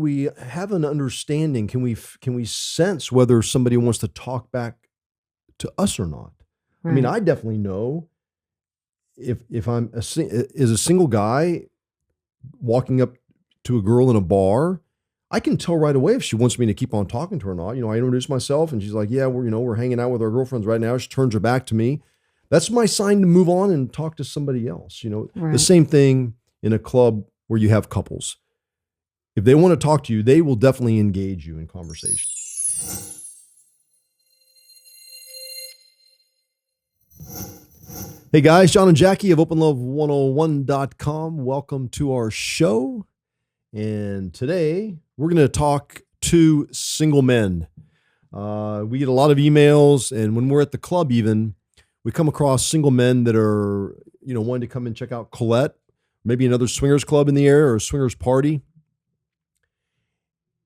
we have an understanding? Can we sense whether somebody wants to talk back to us or not? Right. I mean, I definitely know if I'm as a single guy walking up to a girl in a bar, I can tell right away if she wants me to keep on talking to her or not. I introduce myself and she's like, yeah, we're hanging out with our girlfriends right now. She turns her back to me. That's my sign to move on and talk to somebody else. Right. The same thing in a club where you have couples. If they want to talk to you, they will definitely engage you in conversation. Hey guys, John and Jackie of OpenLove101.com. Welcome to our show. And today we're going to talk to single men. We get a lot of emails, and when we're at the club even, we come across single men that are, wanting to come and check out Colette, maybe another swingers club in the area or a swingers party.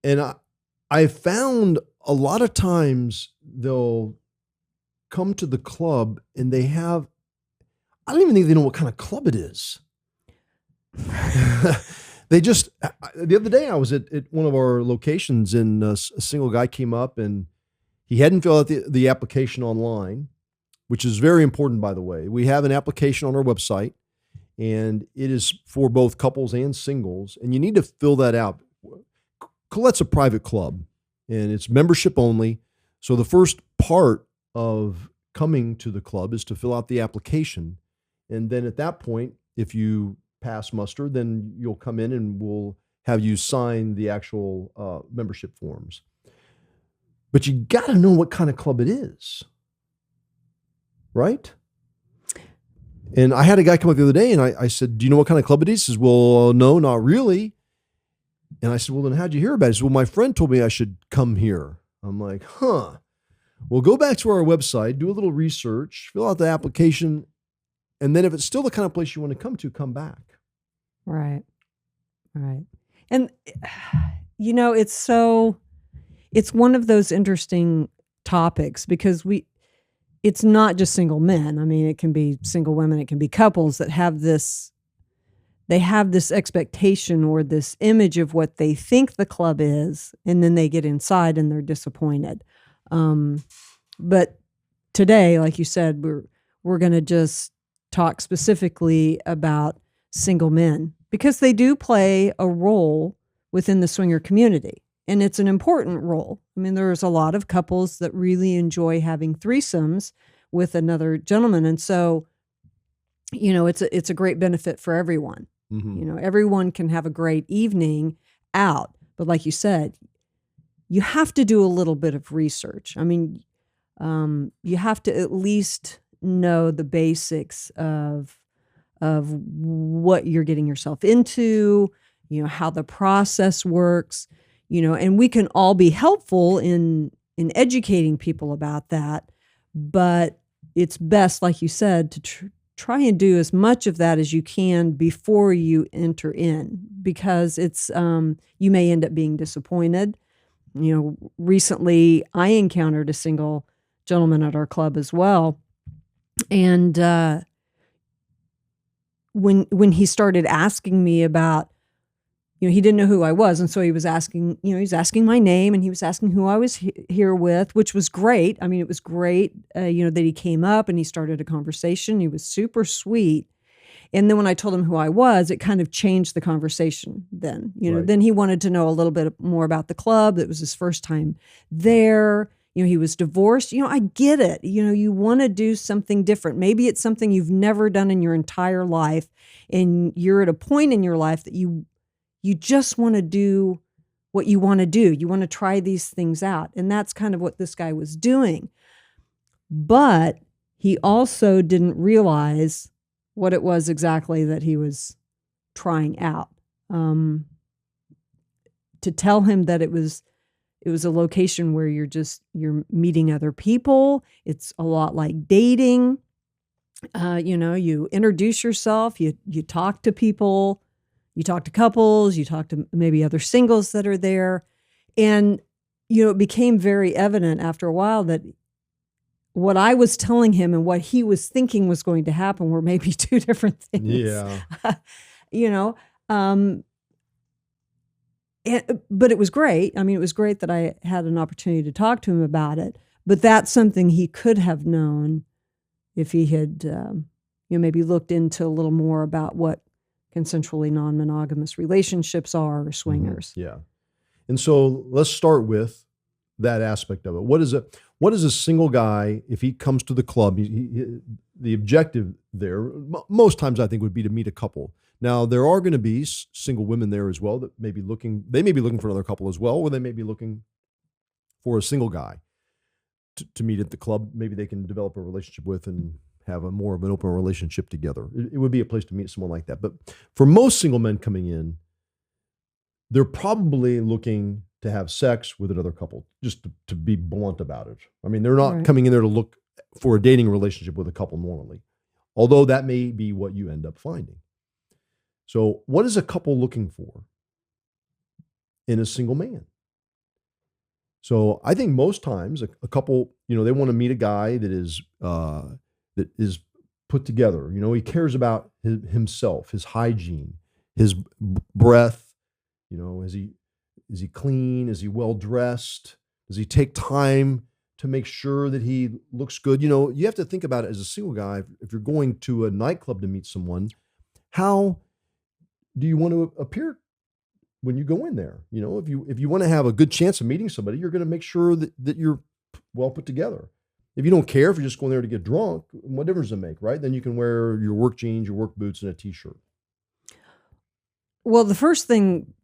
And I found a lot of times they'll come to the club and they have, I don't even think they know what kind of club it is. They just, the other day I was at one of our locations and a single guy came up and he hadn't filled out the application online, which is very important, by the way. We have an application on our website and it is for both couples and singles, and you need to fill that out. Colette's a private club and it's membership only. So the first part of coming to the club is to fill out the application. And then at that point, if you pass muster, then you'll come in and we'll have you sign the actual membership forms. But you got to know what kind of club it is, right? And I had a guy come up the other day and I said, do you know what kind of club it is? He says, well, no, not really. And I said, well, then how'd you hear about it? He said, well, my friend told me I should come here. I'm like, well, go back to our website, do a little research, fill out the application. And then if it's still the kind of place you want to, come back. Right. Right. And, it's one of those interesting topics because it's not just single men. I mean, it can be single women, it can be couples that have this expectation or this image of what they think the club is, and then they get inside and they're disappointed. But today, like you said, we're going to just talk specifically about single men because they do play a role within the swinger community, and it's an important role. I mean, there's a lot of couples that really enjoy having threesomes with another gentleman, and so it's a great benefit for everyone. Mm-hmm. Everyone can have a great evening out, but like you said, you have to do a little bit of research. I mean, you have to at least know the basics of what you're getting yourself into, how the process works, and we can all be helpful in educating people about that. But it's best, like you said, to try and do as much of that as you can before you enter in, because it's you may end up being disappointed. Recently I encountered a single gentleman at our club as well. And when he started asking me about, he didn't know who I was. And so he was asking, he's asking my name and he was asking who I was here with, which was great. I mean, it was great, that he came up and he started a conversation. He was super sweet. And then when I told him who I was, it kind of changed the conversation then. Right. Then he wanted to know a little bit more about the club. It was his first time there. He was divorced. I get it. You want to do something different. Maybe it's something you've never done in your entire life, and you're at a point in your life that you just want to do what you want to do. You want to try these things out. And that's kind of what this guy was doing. But he also didn't realize what it was exactly that he was trying out. To tell him that it was a location where you're meeting other people. It's a lot like dating. You introduce yourself, you talk to people, you talk to couples, you talk to maybe other singles that are there. And, it became very evident after a while that what I was telling him and what he was thinking was going to happen were maybe two different things. Yeah. But it was great. I mean, it was great that I had an opportunity to talk to him about it. But that's something he could have known if he had, maybe looked into a little more about what consensually non-monogamous relationships are or swingers. Yeah. And so let's start with that aspect of it. What is a single guy, if he comes to the club, the objective there, most times I think would be to meet a couple. Now, there are going to be single women there as well that may be looking for another couple as well, or they may be looking for a single guy to meet at the club. Maybe they can develop a relationship with and have a more of an open relationship together. It would be a place to meet someone like that. But for most single men coming in, they're probably looking to have sex with another couple, just to be blunt about it. I mean, they're not coming in there to look for a dating relationship with a couple normally, although that may be what you end up finding. So what is a couple looking for in a single man? So I think most times a couple, they want to meet a guy that is put together. He cares about himself, his hygiene, his breath. Is he clean? Is he well dressed? Does he take time to make sure that he looks good? You have to think about it as a single guy. If you're going to a nightclub to meet someone, how do you want to appear when you go in there? If you want to have a good chance of meeting somebody, you're going to make sure that you're well put together. If you don't care, if you're just going there to get drunk, what difference does it make, right? Then you can wear your work jeans, your work boots, and a t-shirt. Well, the first thing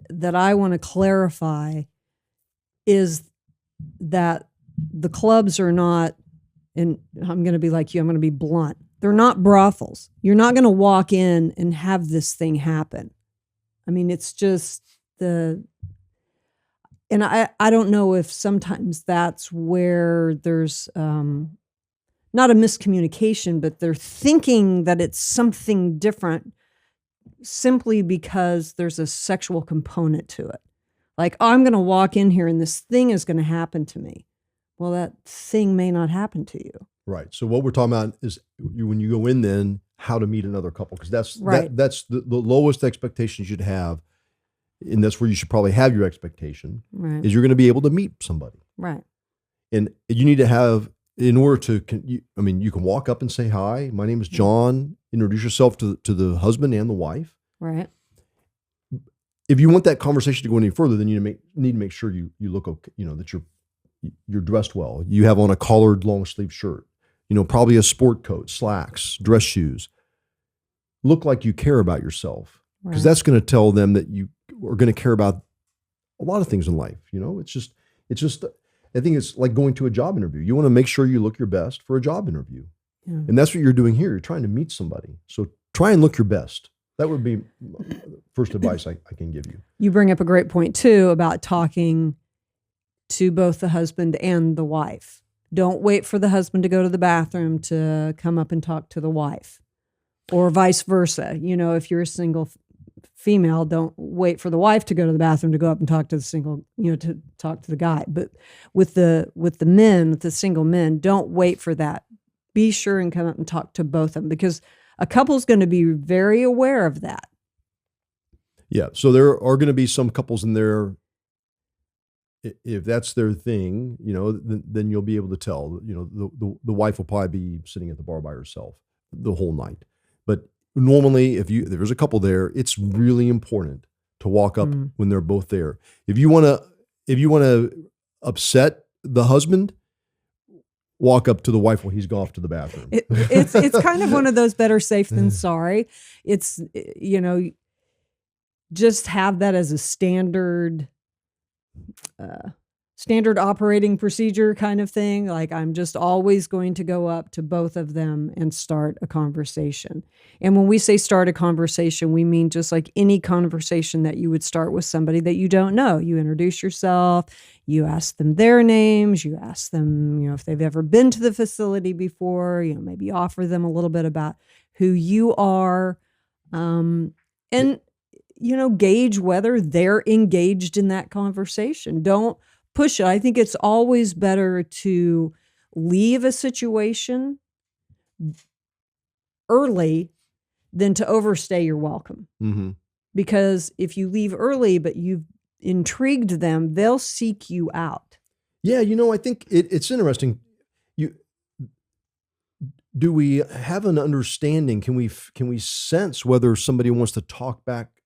that I want to clarify is that the clubs are not, and I'm going to be like you, I'm going to be blunt. They're not brothels. You're not going to walk in and have this thing happen. I mean, it's just and I don't know if sometimes that's where there's not a miscommunication, but they're thinking that it's something different simply because there's a sexual component to it. Like, oh, I'm going to walk in here and this thing is going to happen to me. Well, that thing may not happen to you. Right. So what we're talking about is when you go in, then how to meet another couple, because that's that's the lowest expectations you'd have, and that's where you should probably have your expectation. Right. Is you're going to be able to meet somebody. Right. And you need to have, in order to, you can walk up and say, hi, my name is John. Introduce yourself to the husband and the wife. Right. If you want that conversation to go any further, then you need to make sure you look okay, that you're dressed well. You have on a collared long sleeve shirt, probably a sport coat, slacks, dress shoes. Look like you care about yourself, because that's going to tell them that you are going to care about a lot of things in life. It's just, I think it's like going to a job interview. You want to make sure you look your best for a job interview. Yeah. And that's what you're doing here. You're trying to meet somebody. So try and look your best. That would be first advice I can give you. You bring up a great point too about talking to both the husband and the wife. Don't wait for the husband to go to the bathroom to come up and talk to the wife, or vice versa. If you're a single female, don't wait for the wife to go to the bathroom to go up and talk to the single, to talk to the guy. But with the single men, don't wait for that. Be sure and come up and talk to both of them, because a couple's going to be very aware of that. Yeah. So there are going to be some couples in there, if that's their thing, then you'll be able to tell. The wife will probably be sitting at the bar by herself the whole night. But normally, if there's a couple there, it's really important to walk up when they're both there. If you want to upset the husband, walk up to the wife while he's gone off to the bathroom. It's kind of one of those better safe than sorry. It's, just have that as a standard operating procedure kind of thing. Like, I'm just always going to go up to both of them and start a conversation. And when we say start a conversation, we mean just like any conversation that you would start with somebody that you don't know. You introduce yourself, you ask them their names, you ask them, if they've ever been to the facility before, maybe offer them a little bit about who you are, and gauge whether they're engaged in that conversation. Don't push it. I think it's always better to leave a situation early than to overstay your welcome. Mm-hmm. Because if you leave early, but you've intrigued them, they'll seek you out. Yeah, I think it's interesting. Do we have an understanding? Can we sense whether somebody wants to talk back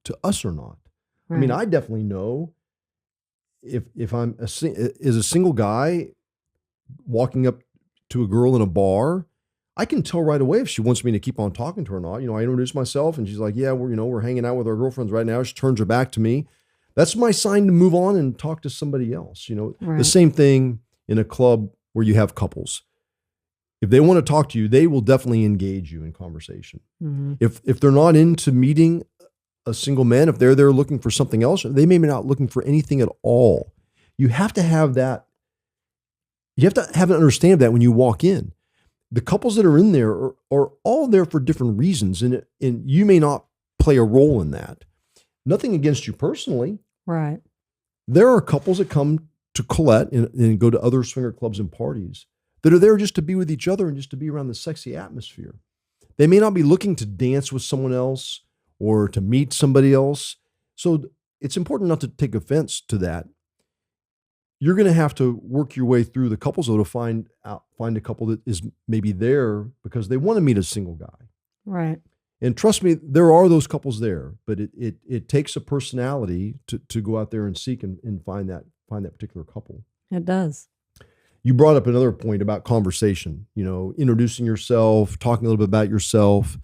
to us or not? Right. I mean, I definitely know if I'm as a single guy walking up to a girl in a bar, I can tell right away if she wants me to keep on talking to her or not. I introduce myself and she's like, yeah, we're hanging out with our girlfriends right now. She turns her back to me. That's my sign to move on and talk to somebody else. Right. The same thing in a club where you have couples. If they want to talk to you, they will definitely engage you in conversation. Mm-hmm. If they're not into meeting a single man, if they're there looking for something else, they may be not looking for anything at all. You have to have that. You have to have an understanding of that when you walk in. The couples that are in there are all there for different reasons, and you may not play a role in that. Nothing against you personally. Right. There are couples that come to Colette and go to other swinger clubs and parties that are there just to be with each other and just to be around the sexy atmosphere. They may not be looking to dance with someone else or to meet somebody else. So it's important not to take offense to that. You're going to have to work your way through the couples, though, to find a couple that is maybe there because they want to meet a single guy. Right. And trust me, there are those couples there, but it takes a personality to go out there and seek and find that particular couple. It does. You brought up another point about conversation, introducing yourself, talking a little bit about yourself.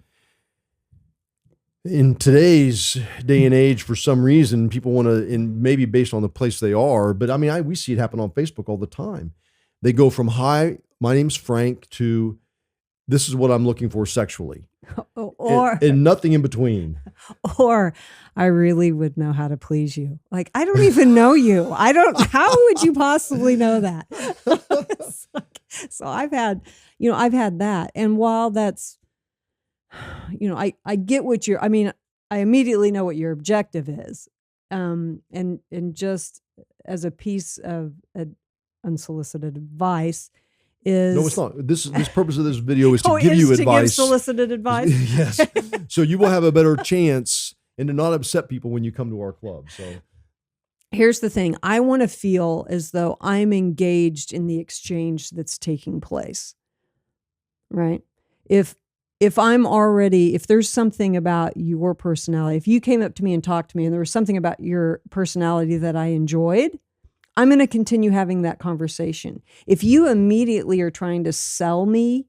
In today's day and age, for some reason, people want to, and maybe based on the place they are, but I mean, we see it happen on Facebook all the time. They go from, hi, my name's Frank, to this is what I'm looking for sexually. And nothing in between. Or I really would know how to please you. Like, I don't even know you. How would you possibly know that? So I've had that. And while that's, I get what I immediately know what your objective is. And just as a piece of unsolicited advice, no, it's not. This purpose of this video is to give you advice. Give solicited advice. Yes. So you will have a better chance and to not upset people when you come to our club. So here's the thing. I want to feel as though I'm engaged in the exchange that's taking place. Right? If there's something about your personality, if you came up to me and talked to me and there was something about your personality that I enjoyed, I'm going to continue having that conversation. If you immediately are trying to sell me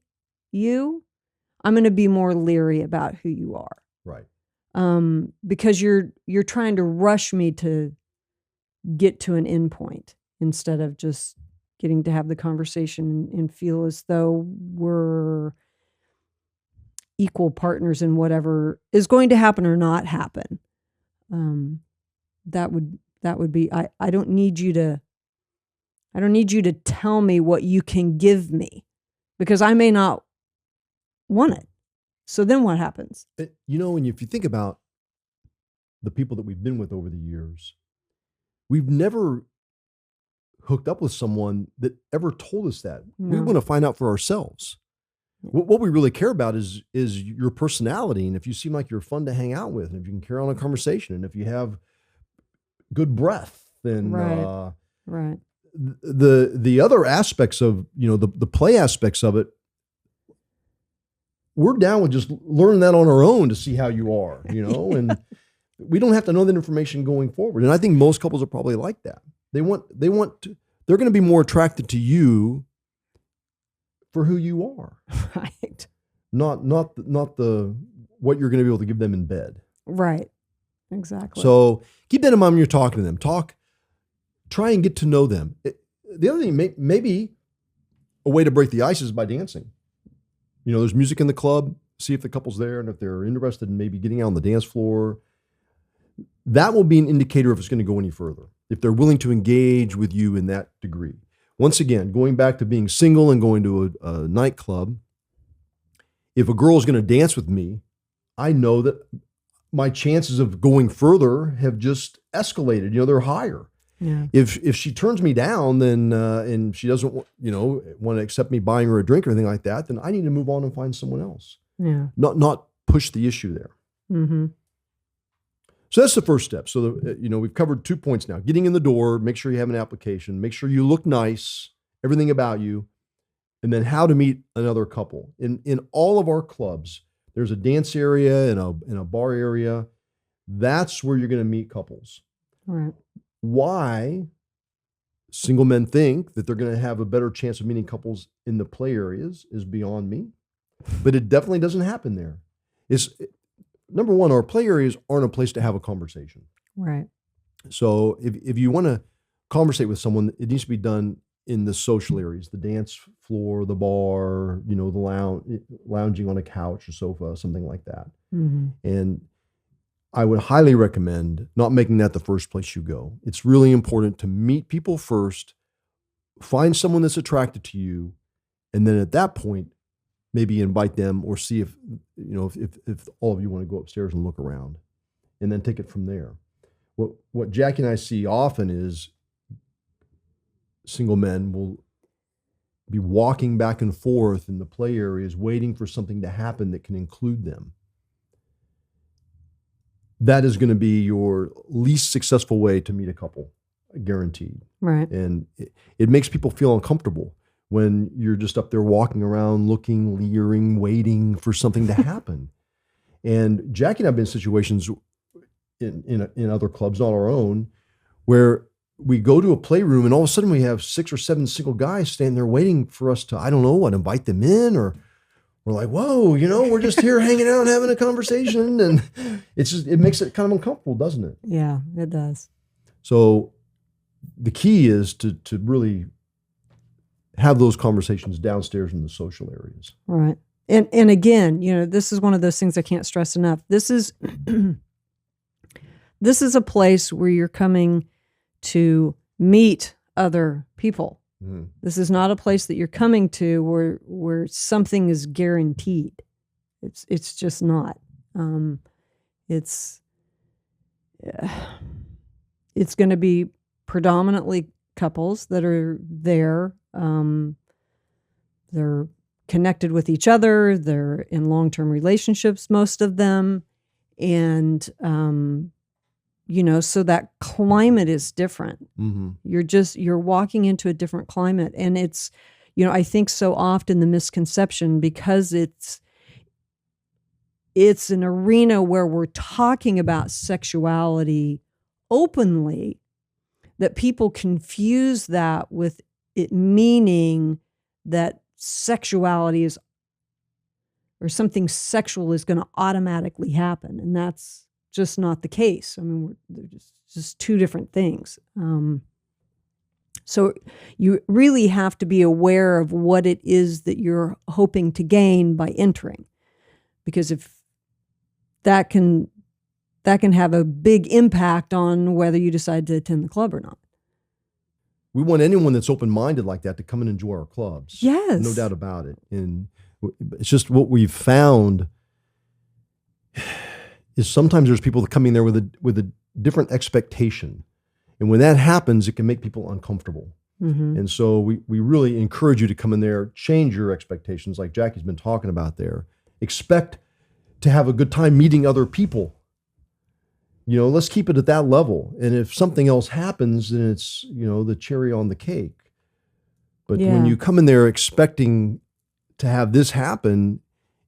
I'm going to be more leery about who you are. Right. Because you're trying to rush me to get to an end point instead of just getting to have the conversation and feel as though we're equal partners in whatever is going to happen or not happen. That would be, I don't need you to tell me what you can give me because I may not want it. So then what happens? And if you think about the people that we've been with over the years, we've never hooked up with someone that ever told us that. No. We want to find out for ourselves. What we really care about is your personality. And if you seem like you're fun to hang out with, and if you can carry on a conversation, and if you have good breath, then right. The other aspects of, the play aspects of it, we're down with just learning that on our own to see how you are, and we don't have to know that information going forward. And I think most couples are probably like that. They're going to be more attracted to you for who you are. Right. Not the what you're going to be able to give them in bed. Right. Exactly. So keep that in mind when you're talking to them. Try and get to know them. The other thing, maybe a way to break the ice is by dancing. There's music in the club. See if the couple's there, and if they're interested in maybe getting out on the dance floor, that will be an indicator if it's going to go any further. If they're willing to engage with you in that degree. Once again, going back to being single and going to a nightclub, if a girl is going to dance with me, I know that my chances of going further have just escalated. They're higher. Yeah. If she turns me down, then and she doesn't want to accept me buying her a drink or anything like that, then I need to move on and find someone else. Yeah. Not push the issue there. Mm-hmm. So that's the first step. So, we've covered 2 points now. Getting in the door, make sure you have an application, make sure you look nice, everything about you, and then how to meet another couple. In all of our clubs, there's a dance area and a bar area. That's where you're going to meet couples. All right. Why single men think that they're going to have a better chance of meeting couples in the play areas is beyond me, but it definitely doesn't happen there. Number one, our play areas aren't a place to have a conversation. Right. So if you want to conversate with someone, it needs to be done in the social areas, the dance floor, the bar, the lounging on a couch or sofa, something like that. Mm-hmm. And I would highly recommend not making that the first place you go. It's really important to meet people first, find someone that's attracted to you, and then at that point, maybe invite them or see if all of you want to go upstairs and look around, and then take it from there. What Jackie and I see often is single men will be walking back and forth in the play areas, waiting for something to happen that can include them. That is going to be your least successful way to meet a couple, guaranteed. Right. And it makes people feel uncomfortable when you're just up there walking around, looking, leering, waiting for something to happen. And Jackie and I have been in situations in other clubs, not our own, where we go to a playroom and all of a sudden we have 6 or 7 single guys standing there waiting for us to, invite them in, or we're like, whoa, we're just here hanging out and having a conversation. And it makes it kind of uncomfortable, doesn't it? Yeah, it does. So the key is to really have those conversations downstairs in the social areas. Right. And again, this is one of those things I can't stress enough. This is a place where you're coming to meet other people. Mm-hmm. This is not a place that you're coming to where something is guaranteed. It's just not. It's going to be predominantly couples that are there. They're connected with each other. They're in long-term relationships, most of them. And, so that climate is different. Mm-hmm. You're walking into a different climate. And it's, I think so often the misconception, because it's an arena where we're talking about sexuality openly, that people confuse that with it meaning that sexuality is, or something sexual is going to automatically happen. And that's just not the case. I mean, they're just two different things. So you really have to be aware of what it is that you're hoping to gain by entering, because if that can have a big impact on whether you decide to attend the club or not. We want anyone that's open-minded like that to come and enjoy our clubs. Yes. No doubt about it. And it's just what we've found is sometimes there's people that come in there with a different expectation. And when that happens, it can make people uncomfortable. Mm-hmm. And so we really encourage you to come in there, change your expectations like Jackie's been talking about there. Expect to have a good time meeting other people. Let's keep it at that level. And if something else happens, then it's, the cherry on the cake. But when you come in there expecting to have this happen,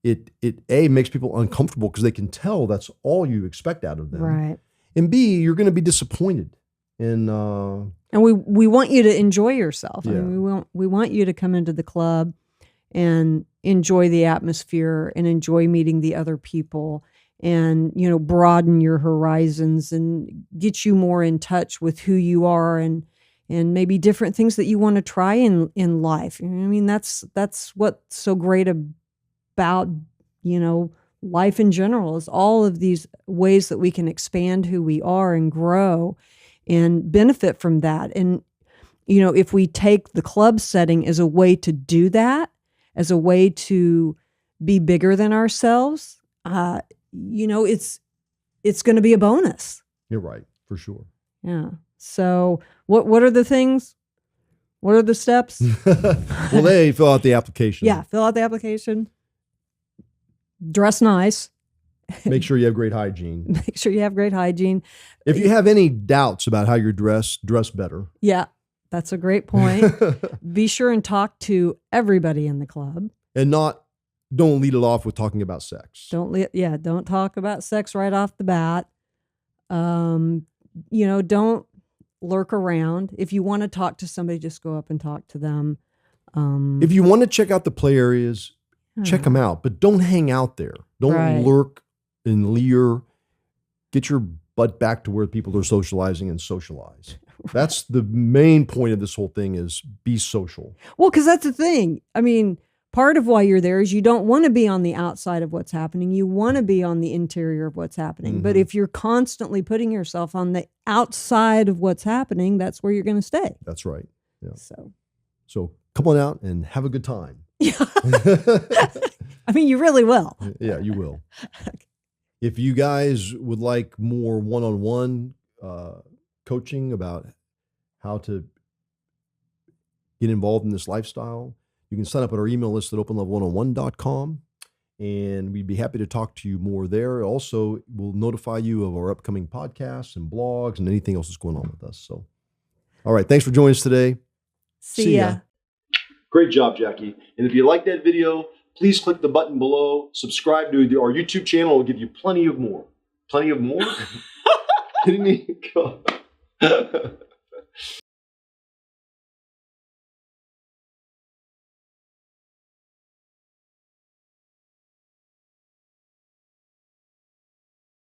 it makes people uncomfortable because they can tell that's all you expect out of them. Right. And B, you're going to be disappointed. And we want you to enjoy yourself. Yeah. I mean, we want you to come into the club and enjoy the atmosphere and enjoy meeting the other people, and broaden your horizons and get you more in touch with who you are and maybe different things that you want to try in life. I mean, that's what's so great about life in general, is all of these ways that we can expand who we are and grow and benefit from that. And if we take the club setting as a way to do that, as a way to be bigger than ourselves, it's going to be a bonus. You're right, for sure. Yeah. So what are the things? What are the steps? Well, they fill out the application. Yeah, fill out the application. Dress nice. Make sure you have great hygiene. Make sure you have great hygiene. If you have any doubts about how you're dressed, dress better. Yeah, that's a great point. Be sure and talk to everybody in the club. And don't lead it off with talking about sex. Don't talk about sex right off the bat. Don't lurk around. If you want to talk to somebody, just go up and talk to them. If you want to check out the play areas, check them out, but don't hang out there. Don't lurk and leer. Get your butt back to where people are socializing and socialize. That's the main point of this whole thing, is be social. Well, because that's the thing. I mean, part of why you're there is you don't want to be on the outside of what's happening. You want to be on the interior of what's happening. Mm-hmm. But if you're constantly putting yourself on the outside of what's happening, that's where you're going to stay. That's right. Yeah. So come on out and have a good time. Yeah. I mean, you really will. Yeah, you will. If you guys would like more one-on-one coaching about how to get involved in this lifestyle, you can sign up at our email list at openlove101.com, and we'd be happy to talk to you more there. Also, we'll notify you of our upcoming podcasts and blogs and anything else that's going on with us. So, all right. Thanks for joining us today. See ya. Great job, Jackie. And if you like that video, please click the button below. Subscribe to our YouTube channel. It'll give you plenty of more. Plenty of more? Didn't he?